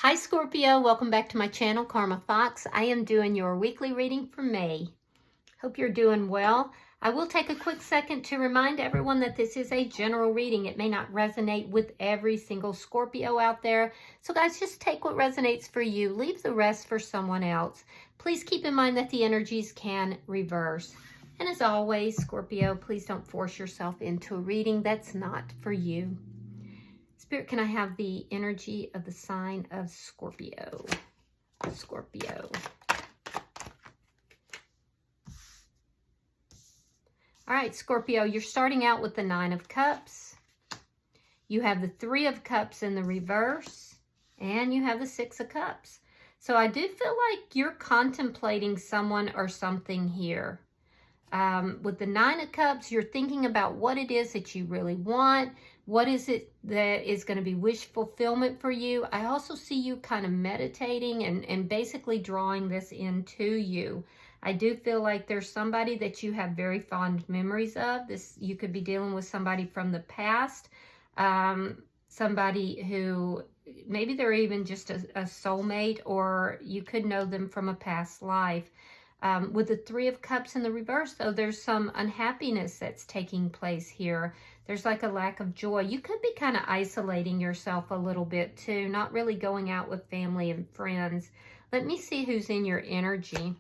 Hi Scorpio, welcome back to my channel, Karma Fox. I am doing your weekly reading for May. Hope you're doing well. I will take a quick second to remind everyone that this is a general reading. It may not resonate with every single Scorpio out there. So guys, just take what resonates for you. Leave the rest for someone else. Please keep in mind that the energies can reverse. And as always, Scorpio, please don't force yourself into a reading that's not for you. Spirit, can I have the energy of the sign of Scorpio? Scorpio. All right, Scorpio, you're starting out with the Nine of Cups. You have the Three of Cups in the reverse, and you have the Six of Cups. So I do feel like you're contemplating someone or something here. With the Nine of Cups, you're thinking about what it is that you really want. What is it that is going to be wish fulfillment for you? I also see you kind of meditating and basically drawing this into you. I do feel like there's somebody that you have very fond memories of. You could be dealing with somebody from the past. Somebody who, maybe they're even just a soulmate, or you could know them from a past life. With the Three of Cups in the reverse, though, there's some unhappiness that's taking place here. There's like a lack of joy. You could be kind of isolating yourself a little bit too, not really going out with family and friends. Let me see who's in your energy.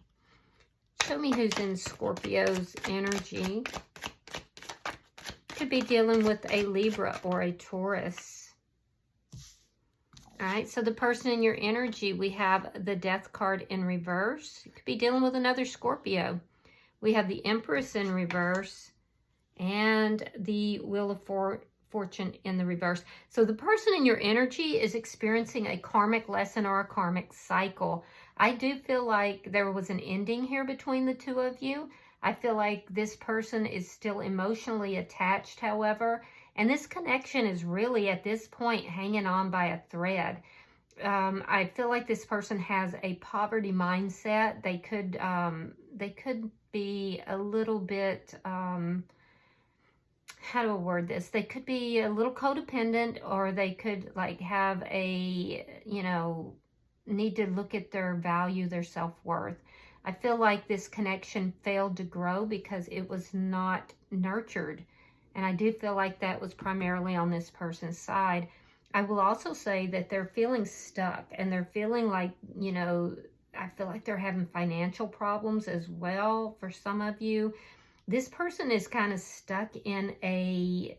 Show me who's in Scorpio's energy. Could be dealing with a Libra or a Taurus. All right, so the person in your energy, we have the Death card in reverse. You could be dealing with another Scorpio. We have the Empress in reverse and the Wheel of Fortune in the reverse. So the person in your energy is experiencing a karmic lesson or a karmic cycle. I do feel like there was an ending here between the two of you. I feel like this person is still emotionally attached, however, and this connection is really at this point hanging on by a thread. I feel like this person has a poverty mindset. They could be a little bit, how do I word this? They could be a little codependent, or they could like have a, need to look at their value, their self-worth. I feel like this connection failed to grow because it was not nurtured. And I do feel like that was primarily on this person's side. I will also say that they're feeling stuck, and they're feeling like, I feel like they're having financial problems as well for some of you. This person is kind of stuck in a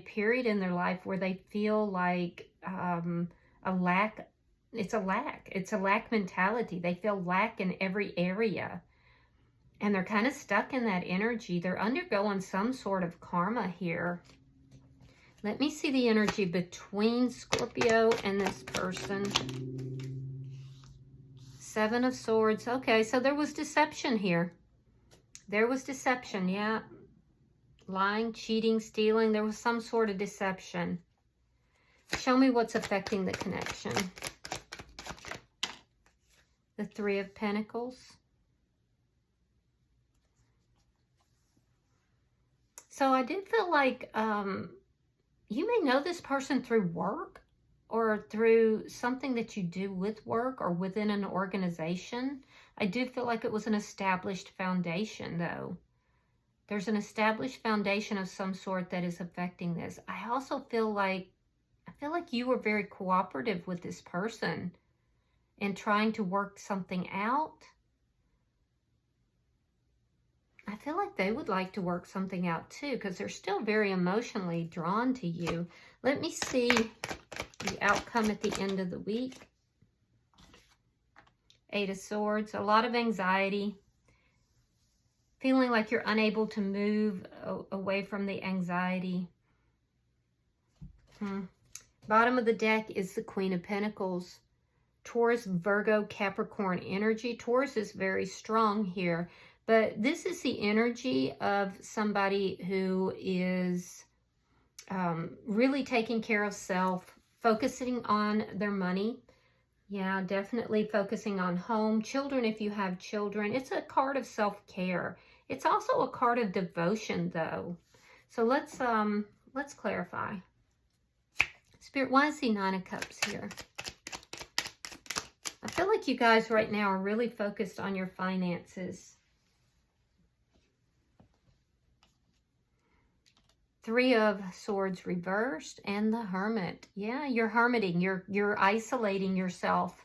period in their life where they feel like a lack. It's a lack mentality. They feel lack in every area. And they're kind of stuck in that energy. They're undergoing some sort of karma here. Let me see the energy between Scorpio and this person. Seven of Swords. Okay, so there was deception here. There was deception, yeah. Lying, cheating, stealing. There was some sort of deception. Show me what's affecting the connection. The Three of Pentacles. So I do feel like you may know this person through work, or through something that you do with work or within an organization. I do feel like it was an established foundation, though. There's an established foundation of some sort that is affecting this. I also feel like, you were very cooperative with this person in trying to work something out. I feel like they would like to work something out too, because they're still very emotionally drawn to you. Let me see the outcome at the end of the week. Eight of Swords, a lot of anxiety. Feeling like you're unable to move away from the anxiety. Bottom of the deck is the Queen of Pentacles. Taurus, Virgo, Capricorn energy. Taurus is very strong here. But this is the energy of somebody who is really taking care of self, focusing on their money. Yeah, definitely focusing on home. Children, if you have children. It's a card of self-care. It's also a card of devotion, though. So let's clarify. Spirit, why is the Nine of Cups here? like you guys right now are really focused on your finances. Three of Swords reversed and the Hermit. Yeah, you're hermiting. You're isolating yourself.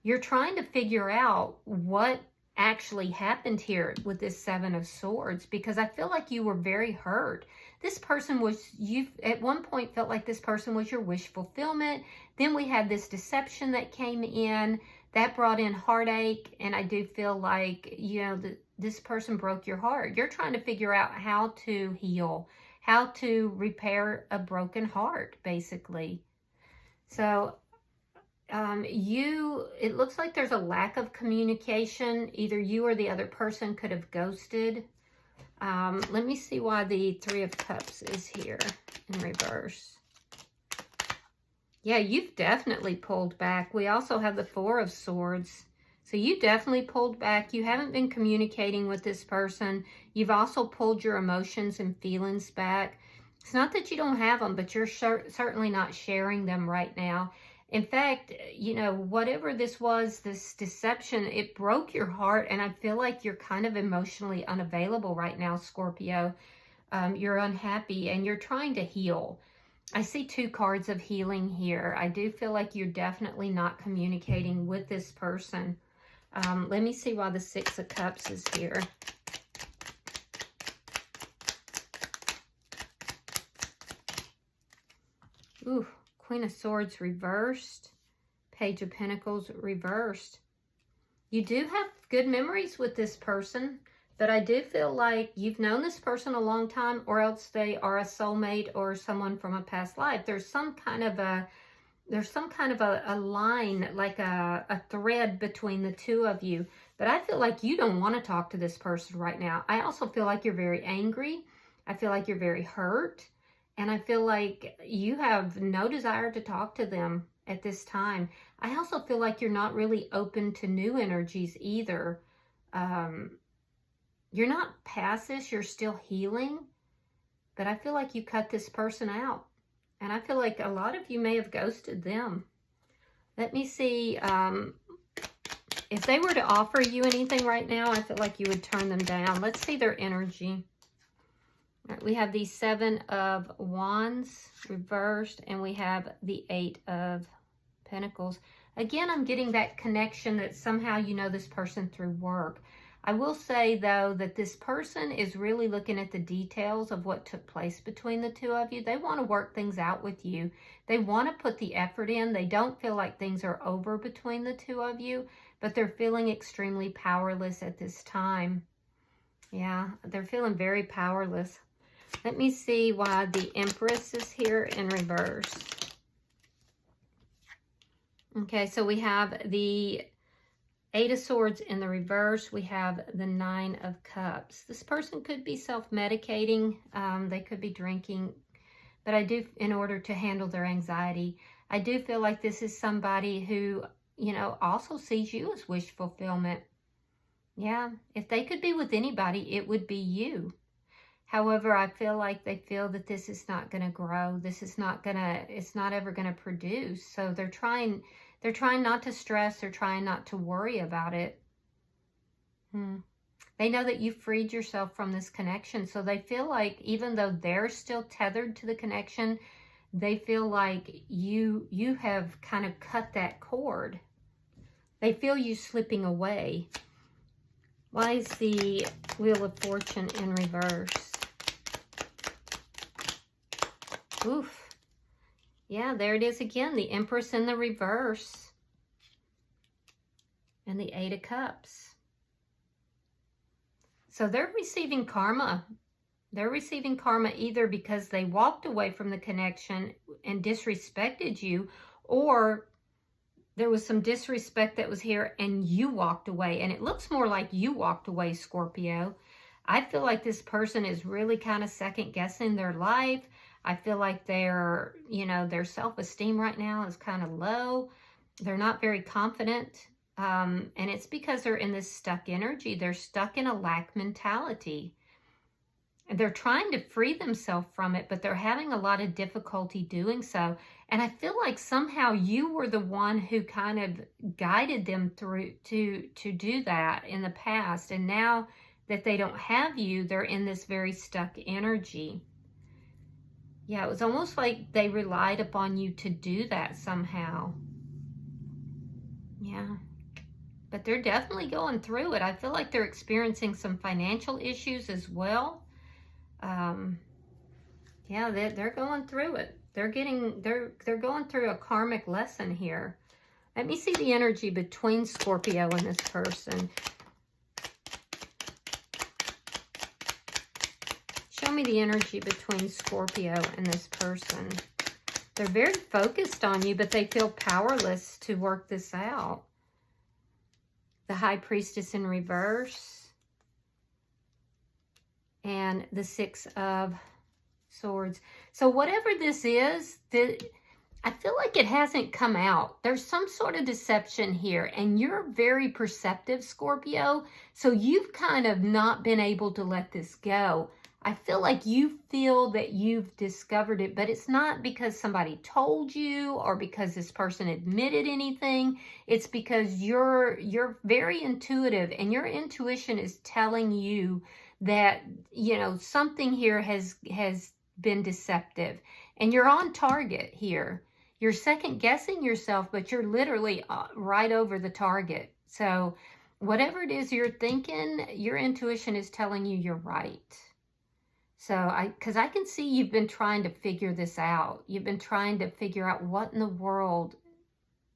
You're trying to figure out what actually happened here with this Seven of Swords, because I feel like you were very hurt. This person was, you at one point felt like this person was your wish fulfillment. Then we had this deception that came in that brought in heartache. And I do feel like, you know, this person broke your heart. You're trying to figure out how to heal, how to repair a broken heart, basically. So it looks like there's a lack of communication. Either you or the other person could have ghosted. Let me see why the Three of Cups is here in reverse. Yeah, you've definitely pulled back. We also have the Four of Swords. So you definitely pulled back. You haven't been communicating with this person. You've also pulled your emotions and feelings back. It's not that you don't have them, but you're certainly not sharing them right now. In fact, you know, whatever this was, this deception, it broke your heart. And I feel like you're kind of emotionally unavailable right now, Scorpio. You're unhappy and you're trying to heal. I see two cards of healing here. I do feel like you're definitely not communicating with this person. Let me see why the Six of Cups is here. Ooh. Queen of Swords reversed, Page of Pentacles reversed. You do have good memories with this person, but I do feel like you've known this person a long time, or else they are a soulmate or someone from a past life. There's some kind of a line, like a thread between the two of you. But I feel like you don't want to talk to this person right now. I also feel like you're very angry. I feel like you're very hurt. And I feel like you have no desire to talk to them at this time. I also feel like you're not really open to new energies either. You're not past this. You're still healing. But I feel like you cut this person out. And I feel like a lot of you may have ghosted them. Let me see. If they were to offer you anything right now, I feel like you would turn them down. Let's see their energy. Right, we have the Seven of Wands reversed, and we have the Eight of Pentacles. Again, I'm getting that connection that somehow you know this person through work. I will say, though, that this person is really looking at the details of what took place between the two of you. They want to work things out with you. They want to put the effort in. They don't feel like things are over between the two of you, but they're feeling extremely powerless at this time. Yeah, they're feeling very powerless. Let me see why the Empress is here in reverse. Okay, so we have the Eight of Swords in the reverse. We have the Nine of Cups. This person could be self-medicating. They could be drinking. But I do, in order to handle their anxiety, I do feel like this is somebody who, you know, also sees you as wish fulfillment. Yeah, if they could be with anybody, it would be you. However, I feel like they feel that this is not going to grow. This is not going to, it's not ever going to produce. So they're trying not to stress. They're trying not to worry about it. They know that you freed yourself from this connection. So they feel like even though they're still tethered to the connection, they feel like you have kind of cut that cord. They feel you slipping away. Why is the Wheel of Fortune in reverse? Oof. Yeah, there it is again. The Empress in the reverse. And the Eight of Cups. So they're receiving karma. They're receiving karma either because they walked away from the connection and disrespected you, or there was some disrespect that was here and you walked away. And it looks more like you walked away, Scorpio. I feel like this person is really kind of second guessing their life. I feel like their self-esteem right now is kind of low. They're not very confident. And it's because they're in this stuck energy. They're stuck in a lack mentality. And they're trying to free themselves from it, but they're having a lot of difficulty doing so. And I feel like somehow you were the one who kind of guided them through to do that in the past. And now that they don't have you, they're in this very stuck energy. Yeah, it was almost like they relied upon you to do that somehow. Yeah. But they're definitely going through it. I feel like they're experiencing some financial issues as well. Yeah, they're going through it. They're going through a karmic lesson here. Let me see the energy between Scorpio and this person. Show me the energy between Scorpio and this person. They're very focused on you, but they feel powerless to work this out. The High Priestess in reverse. And the Six of Swords. So whatever this is, I feel like it hasn't come out. There's some sort of deception here, and you're very perceptive, Scorpio, so you've kind of not been able to let this go. I feel like you feel that you've discovered it, but it's not because somebody told you or because this person admitted anything. It's because you're very intuitive, and your intuition is telling you that, you know, something here has been deceptive, and you're on target here. You're second guessing yourself, but you're literally right over the target. So whatever it is you're thinking, your intuition is telling you you're right. So because I can see you've been trying to figure this out. You've been trying to figure out what in the world,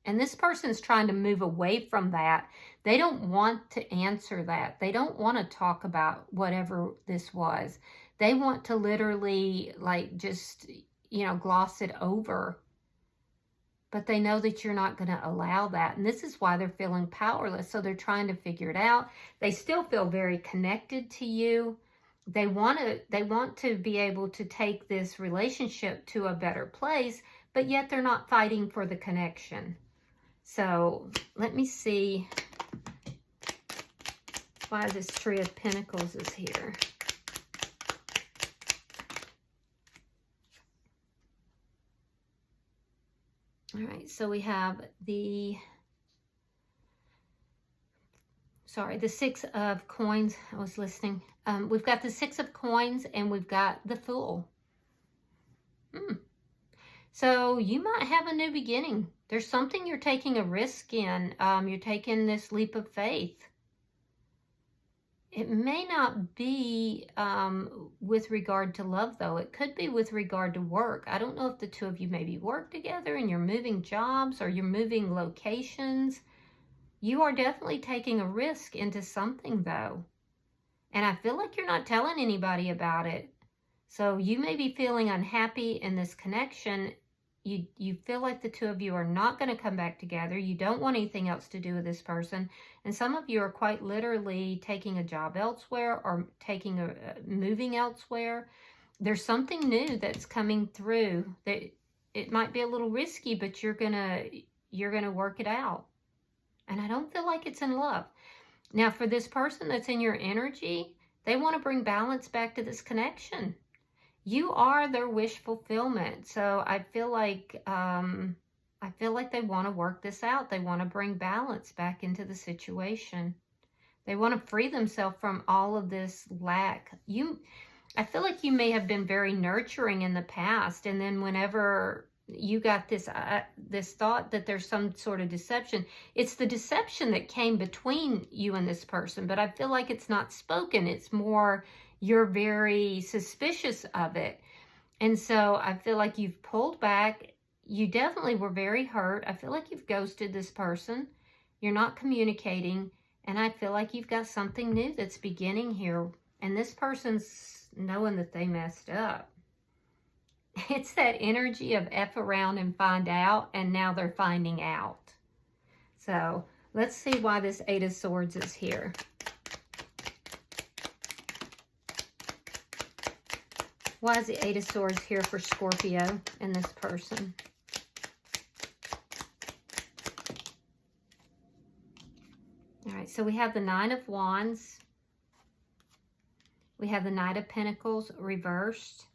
and this person's trying to move away from that. They don't want to answer that. They don't want to talk about whatever this was. They want to literally, like, just, you know, gloss it over. But they know that you're not going to allow that. And this is why they're feeling powerless. So they're trying to figure it out. They still feel very connected to you. They want to be able to take this relationship to a better place, but yet they're not fighting for the connection. So let me see why this Three of Pentacles is here. All right, so we have the Six of Coins. I was listening. We've got the Six of Coins, and we've got the Fool. So you might have a new beginning. There's something you're taking a risk in. You're taking this leap of faith. It may not be with regard to love, though. It could be with regard to work. I don't know if the two of you maybe work together and you're moving jobs or you're moving locations. You are definitely taking a risk into something, though. And I feel like you're not telling anybody about it. So you may be feeling unhappy in this connection. You feel like the two of you are not going to come back together. You don't want anything else to do with this person. And some of you are quite literally taking a job elsewhere or moving elsewhere. There's something new that's coming through that it might be a little risky, but you're gonna work it out. And I don't feel like it's in love. Now, for this person that's in your energy, they want to bring balance back to this connection. You are their wish fulfillment. So I feel like they want to work this out. They want to bring balance back into the situation. They want to free themselves from all of this lack. I feel like you may have been very nurturing in the past, and then whenever you got this thought that there's some sort of deception, it's the deception that came between you and this person. But I feel like it's not spoken. It's more you're very suspicious of it. And so I feel like you've pulled back. You definitely were very hurt. I feel like you've ghosted this person. You're not communicating. And I feel like you've got something new that's beginning here. And this person's knowing that they messed up. It's that energy of F around and find out. And now they're finding out. So let's see why this Eight of Swords is here. Why is the Eight of Swords here for Scorpio and this person? All right, so we have the Nine of Wands. We have the Knight of Pentacles reversed.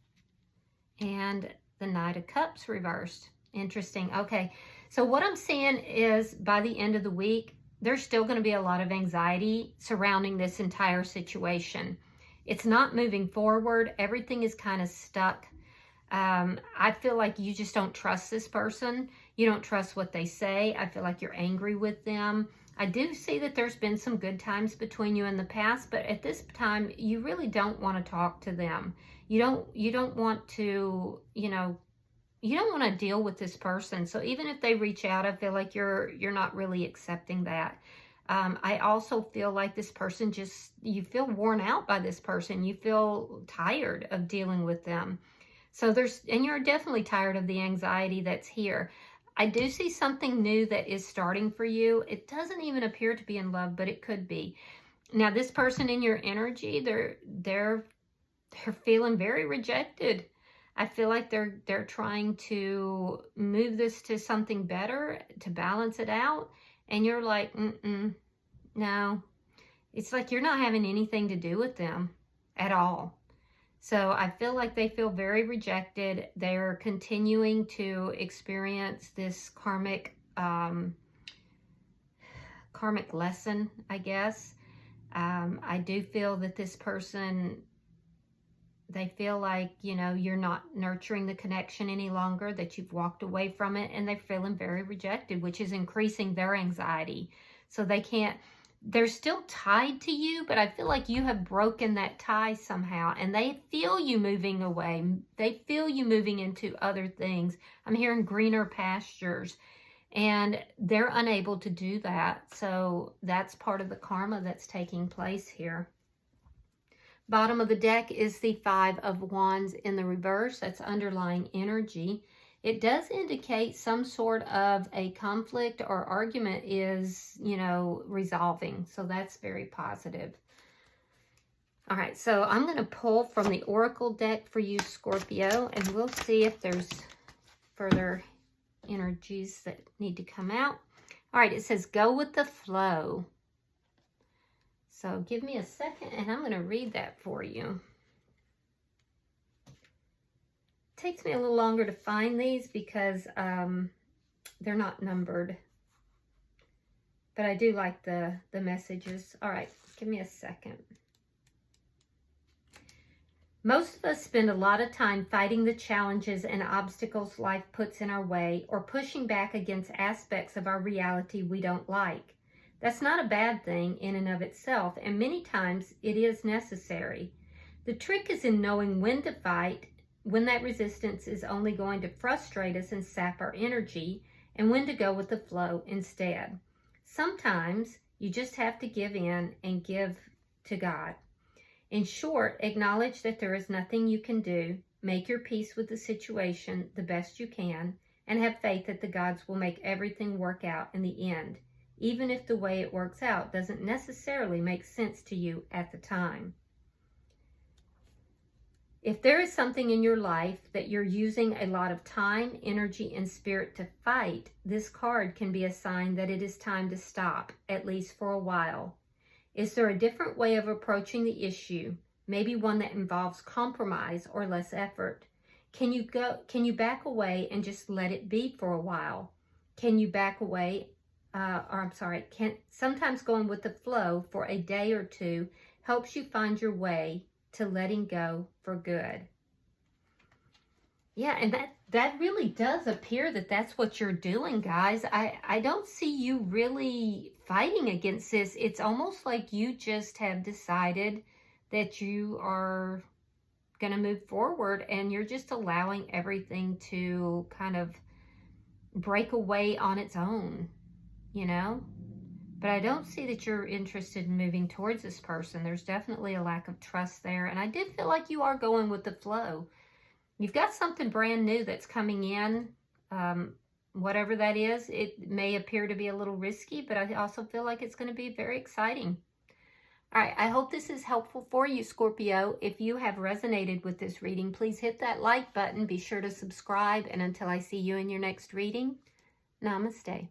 And the Knight of Cups reversed. Interesting. Okay. So what I'm seeing is by the end of the week, there's still going to be a lot of anxiety surrounding this entire situation. It's not moving forward. Everything is kind of stuck. I feel like you just don't trust this person. You don't trust what they say. I feel like you're angry with them. I do see that there's been some good times between you in the past, but at this time, you really don't want to talk to them. You don't want to, you don't want to deal with this person. So even if they reach out, I feel like you're not really accepting that. I also feel like this person you feel worn out by this person. You feel tired of dealing with them. So and you're definitely tired of the anxiety that's here. I do see something new that is starting for you. It doesn't even appear to be in love, but it could be. Now, this person in your energy, they're feeling very rejected. I feel like they're trying to move this to something better, to balance it out. And you're like, no. It's like you're not having anything to do with them at all. So I feel like they feel very rejected. They're continuing to experience this karmic lesson, I guess. I do feel that this person, they feel like, you're not nurturing the connection any longer, that you've walked away from it, and they're feeling very rejected, which is increasing their anxiety. So they're still tied to you, but I feel like you have broken that tie somehow, and they feel you moving away. They feel you moving into other things. I'm hearing greener pastures, and they're unable to do that. So that's part of the karma that's taking place here. Bottom of the deck is the Five of Wands in the reverse. That's underlying energy. It does indicate some sort of a conflict or argument is, resolving. So that's very positive. All right, so I'm going to pull from the Oracle deck for you, Scorpio, and we'll see if there's further energies that need to come out. All right, it says go with the flow. So give me a second, and I'm going to read that for you. Takes me a little longer to find these because they're not numbered, but I do like the messages. All right, give me a second. Most of us spend a lot of time fighting the challenges and obstacles life puts in our way, or pushing back against aspects of our reality we don't like. That's not a bad thing in and of itself, and many times it is necessary. The trick is in knowing when to fight, when that resistance is only going to frustrate us and sap our energy, and when to go with the flow instead. Sometimes you just have to give in and give to God. In short, acknowledge that there is nothing you can do, make your peace with the situation the best you can, and have faith that the gods will make everything work out in the end, even if the way it works out doesn't necessarily make sense to you at the time. If there is something in your life that you're using a lot of time, energy, and spirit to fight, this card can be a sign that it is time to stop, at least for a while. Is there a different way of approaching the issue? Maybe one that involves compromise or less effort? Can you back away and just let it be for a while? Can you back away, sometimes going with the flow for a day or two helps you find your way to letting go for good. Yeah, and that really does appear that that's what you're doing, guys. I don't see you really fighting against this. It's almost like you just have decided that you are going to move forward, and you're just allowing everything to kind of break away on its own, But I don't see that you're interested in moving towards this person. There's definitely a lack of trust there. And I do feel like you are going with the flow. You've got something brand new that's coming in. Whatever that is, it may appear to be a little risky, but I also feel like it's going to be very exciting. All right, I hope this is helpful for you, Scorpio. If you have resonated with this reading, please hit that like button. Be sure to subscribe. And until I see you in your next reading, namaste.